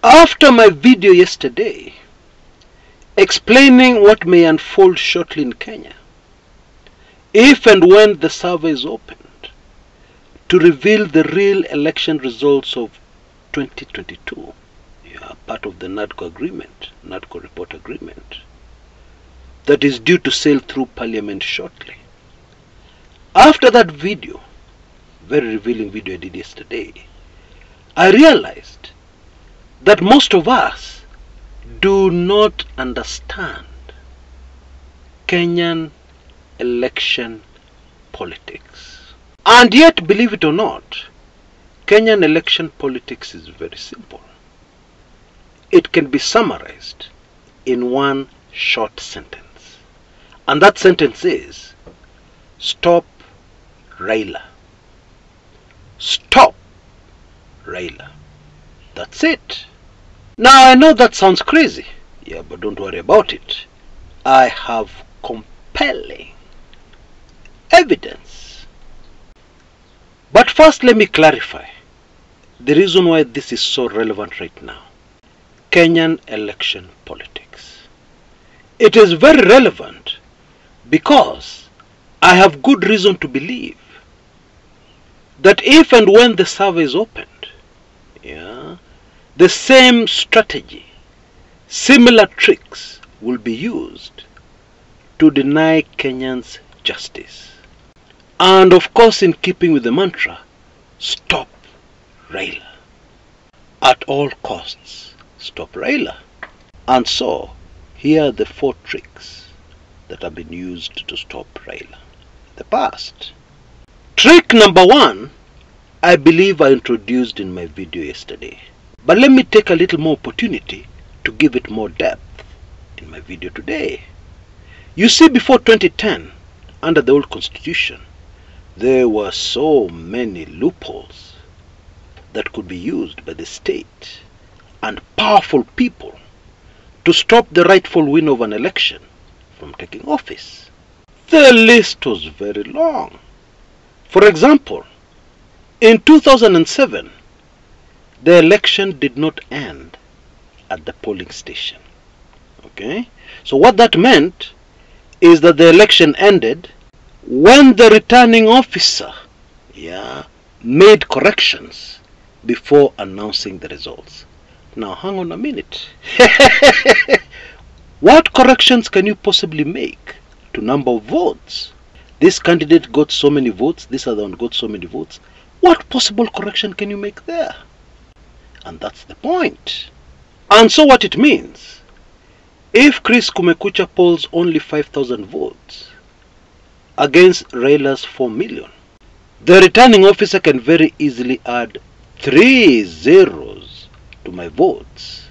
After my video yesterday explaining what may unfold shortly in Kenya, if and when the survey is opened to reveal the real election results of 2022, part of the NADCO agreement, NADCO report agreement, that is due to sail through Parliament shortly. After that video, very revealing video I did yesterday, I realized that most of us do not understand Kenyan election politics. And yet, believe it or not, Kenyan election politics is very simple. It can be summarized in one short sentence. And that sentence is, stop Raila. Stop Raila. That's it. Now I know that sounds crazy. Yeah, but don't worry about it. I have compelling evidence. But first let me clarify the reason why this is so relevant right now. Kenyan election politics. It is very relevant because I have good reason to believe that if and when the survey is opened, the same strategy, similar tricks will be used to deny Kenyans justice. And of course, in keeping with the mantra, stop Raila. At all costs, stop Raila. And so, here are the 4 tricks that have been used to stop Raila in the past. Trick number 1, I believe I introduced in my video yesterday. But let me take a little more opportunity to give it more depth in my video today. You see, before 2010, under the old constitution, there were so many loopholes that could be used by the state and powerful people to stop the rightful winner of an election from taking office. The list was very long. For example, in 2007, the election did not end at the polling station. Okay? So what that meant is that the election ended when the returning officer made corrections before announcing the results. Now hang on a minute. What corrections can you possibly make to number of votes? This candidate got so many votes, this other one got so many votes. What possible correction can you make there? And that's the point. And so what it means, if Chris Kumekucha polls only 5,000 votes against Raila's 4 million, the returning officer can very easily add 3 zeros to my votes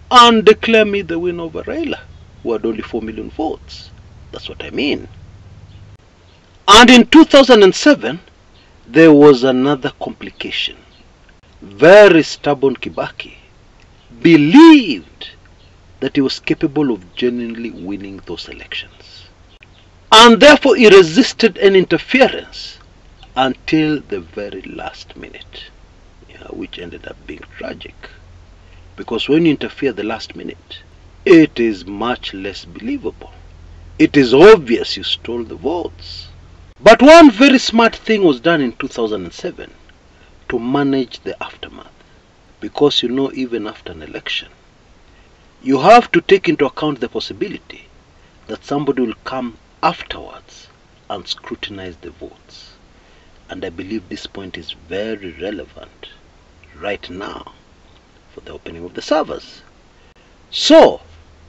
and declare me the winner over Raila, who had only 4 million votes. That's what I mean. And in 2007, there was another complication. Very stubborn Kibaki believed that he was capable of genuinely winning those elections. And therefore he resisted any interference until the very last minute, which ended up being tragic. Because when you interfere the last minute, it is much less believable. It is obvious you stole the votes. But one very smart thing was done in 2007 to manage the aftermath. Because even after an election, you have to take into account the possibility that somebody will come afterwards and scrutinize the votes. And I believe this point is very relevant right now for the opening of the servers. So,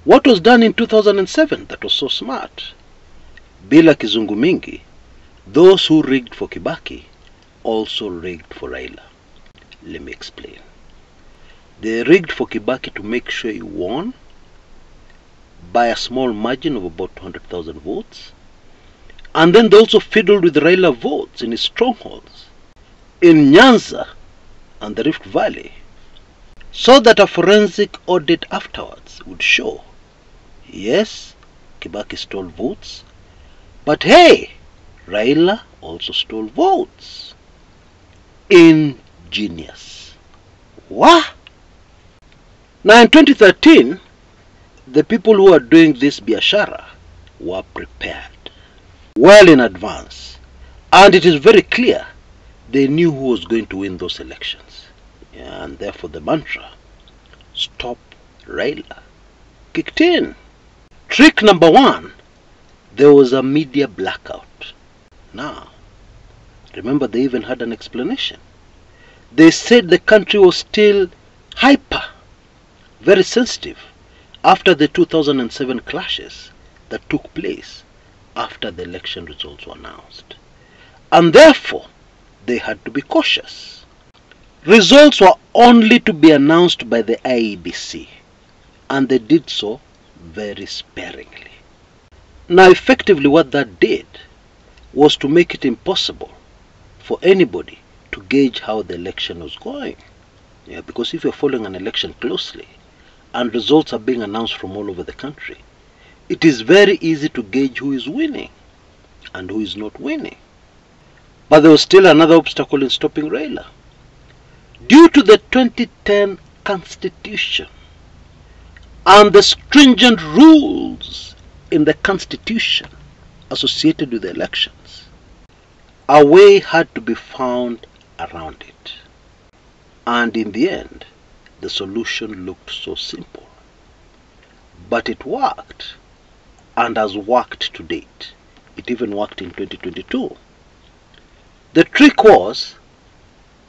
what was done in 2007 that was so smart? Bila kizungu mingi, those who rigged for Kibaki also rigged for Raila. Let me explain. They rigged for Kibaki to make sure he won by a small margin of about 200,000 votes. And then they also fiddled with Raila votes in his strongholds in Nyanza and the Rift Valley, so that a forensic audit afterwards would show, yes, Kibaki stole votes, but hey, Raila also stole votes. Ingenious. What? Now in 2013, the people who are doing this biashara were prepared well in advance, and it is very clear they knew who was going to win those elections. Yeah, and therefore the mantra, stop Raila, kicked in. Trick number one, there was a media blackout. Now, remember, they even had an explanation. They said the country was still hyper, very sensitive, after the 2007 clashes that took place after the election results were announced. And therefore, they had to be cautious. Results were only to be announced by the IEBC, and they did so very sparingly. Now, effectively what that did was to make it impossible for anybody to gauge how the election was going. Yeah, because if you're following an election closely and results are being announced from all over the country, it is very easy to gauge who is winning and who is not winning. But there was still another obstacle in stopping Raila. Due to the 2010 Constitution and the stringent rules in the Constitution associated with the elections, a way had to be found around it. And in the end, the solution looked so simple. But it worked, and has worked to date. It even worked in 2022. The trick was,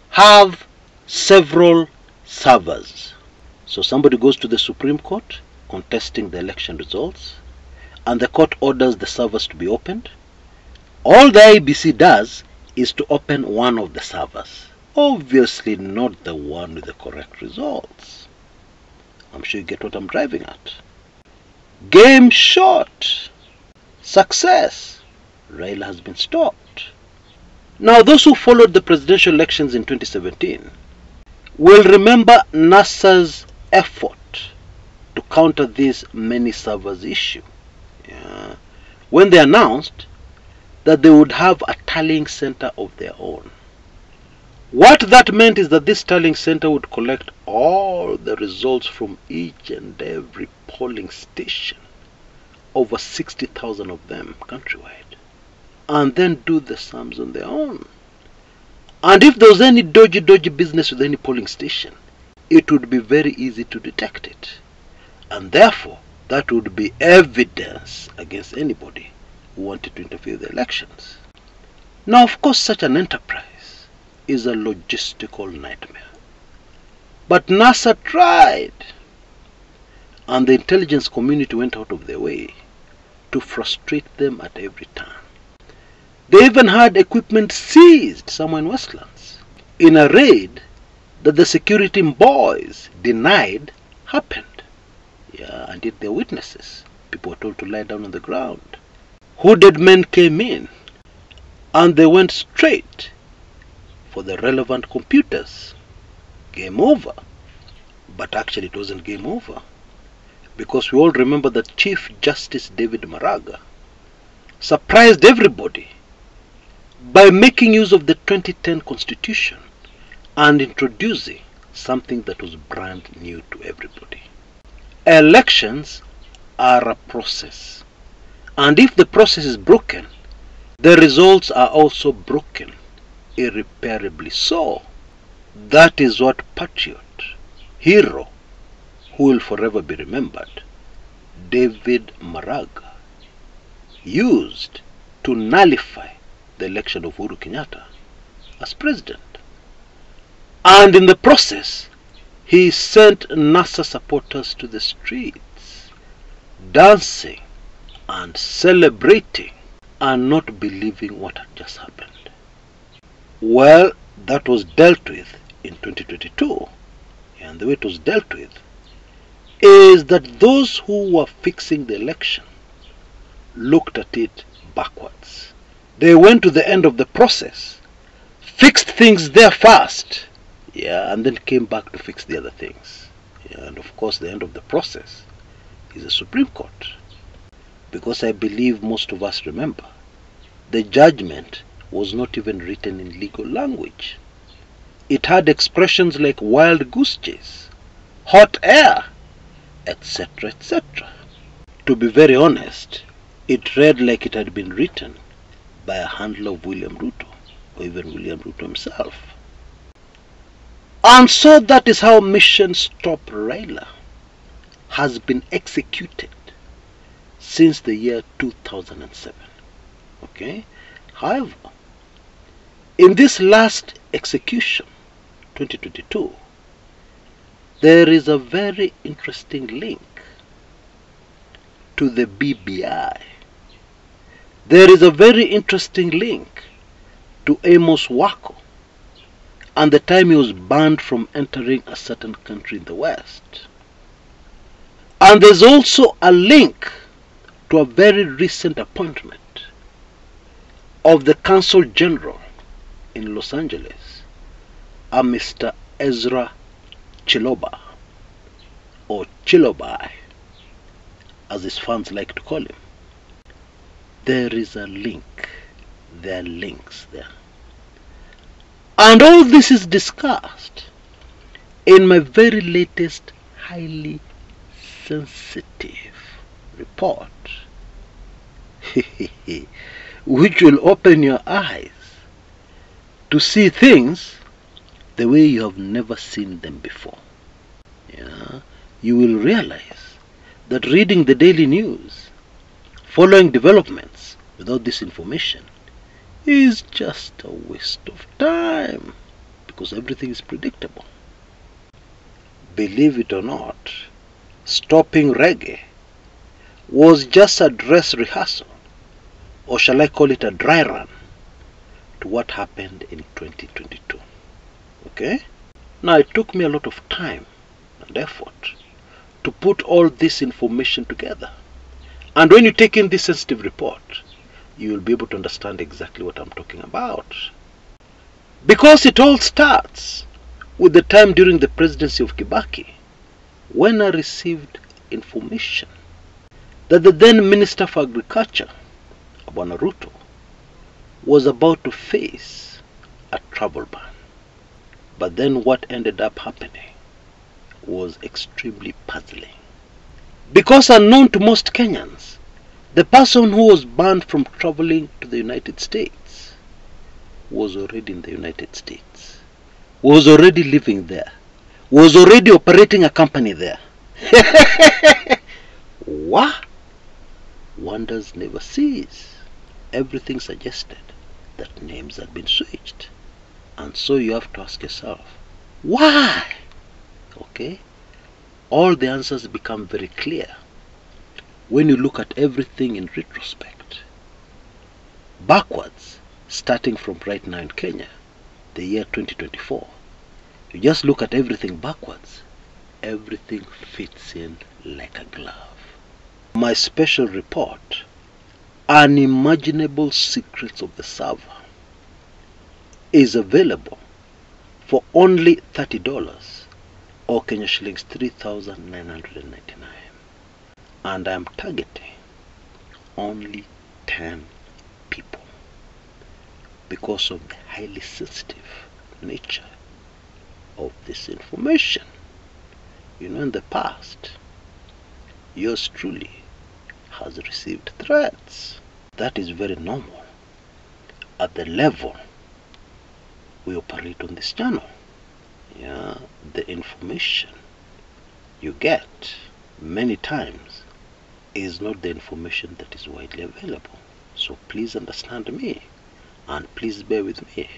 have several servers. So somebody goes to the Supreme Court contesting the election results, and the court orders the servers to be opened. All the IEBC does is to open one of the servers. Obviously not the one with the correct results. I'm sure you get what I'm driving at. Game shot. Success. Raila has been stopped. Now, those who followed the presidential elections in 2017 will remember NASA's effort to counter this many servers issue. Yeah. When they announced that they would have a tallying center of their own. What that meant is that this tallying center would collect all the results from each and every polling station, over 60,000 of them countrywide, and then do the sums on their own. And if there was any dodgy business with any polling station, it would be very easy to detect it. And therefore, that would be evidence against anybody who wanted to interfere with the elections. Now, of course, such an enterprise is a logistical nightmare. But NASA tried, and the intelligence community went out of their way to frustrate them at every turn. They even had equipment seized somewhere in Westlands in a raid that the security boys denied happened. Yeah, and yet they're witnesses. People were told to lie down on the ground. Hooded men came in, and they went straight for the relevant computers. Game over. But actually it wasn't game over, because we all remember that Chief Justice David Maraga surprised everybody by making use of the 2010 Constitution and introducing something that was brand new to everybody. Elections are a process, and if the process is broken, the results are also broken, irreparably so. That is what patriot, hero, who will forever be remembered, David Maraga, used to nullify the election of Uhuru Kenyatta as president. And in the process, he sent NASA supporters to the streets, dancing and celebrating and not believing what had just happened. Well, that was dealt with in 2022, and the way it was dealt with is that those who were fixing the election looked at it backwards. They went to the end of the process, fixed things there first, and then came back to fix the other things. And of course, the end of the process is the Supreme Court, because I believe most of us remember the judgment was not even written in legal language. It had expressions like wild goose chase, hot air, etc., etc. To be very honest, it read like it had been written by a handler of William Ruto, or even William Ruto himself. And so that is how Mission Stop Raila has been executed since the year 2007. Okay? However, in this last execution, 2022, there is a very interesting link to the BBI. There is a very interesting link to Amos Wako and the time he was banned from entering a certain country in the West. And there's also a link to a very recent appointment of the Consul General in Los Angeles, a Mr. Ezra Chiloba, or Chilobai, as his fans like to call him. There is a link. There are links there. And all this is discussed in my very latest highly sensitive report, which will open your eyes to see things the way you have never seen them before. Yeah? You will realize that reading the daily news, following developments without this information, is just a waste of time, because everything is predictable. Believe it or not, stopping reggae was just a dress rehearsal, or shall I call it a dry run, to what happened in 2022. Okay? Now, it took me a lot of time and effort to put all this information together. And when you take in this sensitive report, you will be able to understand exactly what I'm talking about. Because it all starts with the time during the presidency of Kibaki, when I received information that the then Minister for Agriculture, Bwana Ruto, was about to face a travel ban. But then what ended up happening was extremely puzzling. Because unknown to most Kenyans, the person who was banned from traveling to the United States was already in the United States, was already living there, was already operating a company there. What? Wonders never cease. Everything suggested that names had been switched. And so you have to ask yourself, why? Okay? All the answers become very clear when you look at everything in retrospect. Backwards, starting from right now in Kenya, the year 2024, you just look at everything backwards, everything fits in like a glove. My special report, Unimaginable Secrets of the Server, is available for only $30, or Kenya shillings 3,999. And I'm targeting only 10 people because of the highly sensitive nature of this information. You know, in the past, yours truly has received threats. That is very normal at the level we operate on this channel. Yeah, the information you get many times is not the information that is widely available. So please understand me, and please bear with me.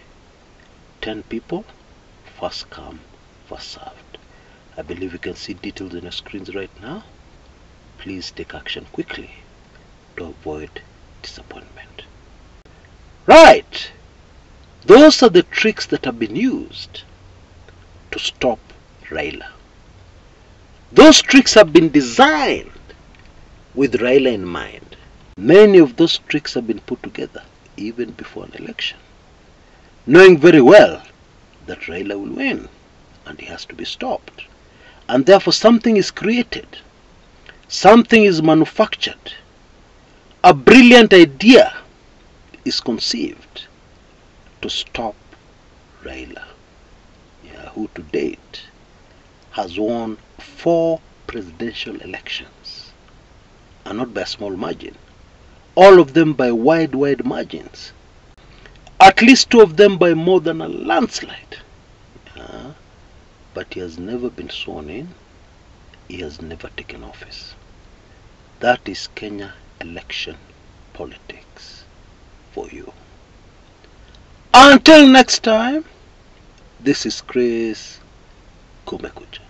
10 people, first come, first served. I believe you can see details on your screens right now. Please take action quickly to avoid disappointment. Right! Those are the tricks that have been used to stop Raila. Those tricks have been designed with Raila in mind. Many of those tricks have been put together even before an election, knowing very well that Raila will win and he has to be stopped. And therefore something is created, something is manufactured, a brilliant idea is conceived to stop Raila, who to date has won 4 presidential elections, and not by a small margin. All of them by wide margins. At least 2 of them by more than a landslide. But he has never been sworn in. He has never taken office. That is Kenya election politics for you. Until next time, this is Chris Kumekucha.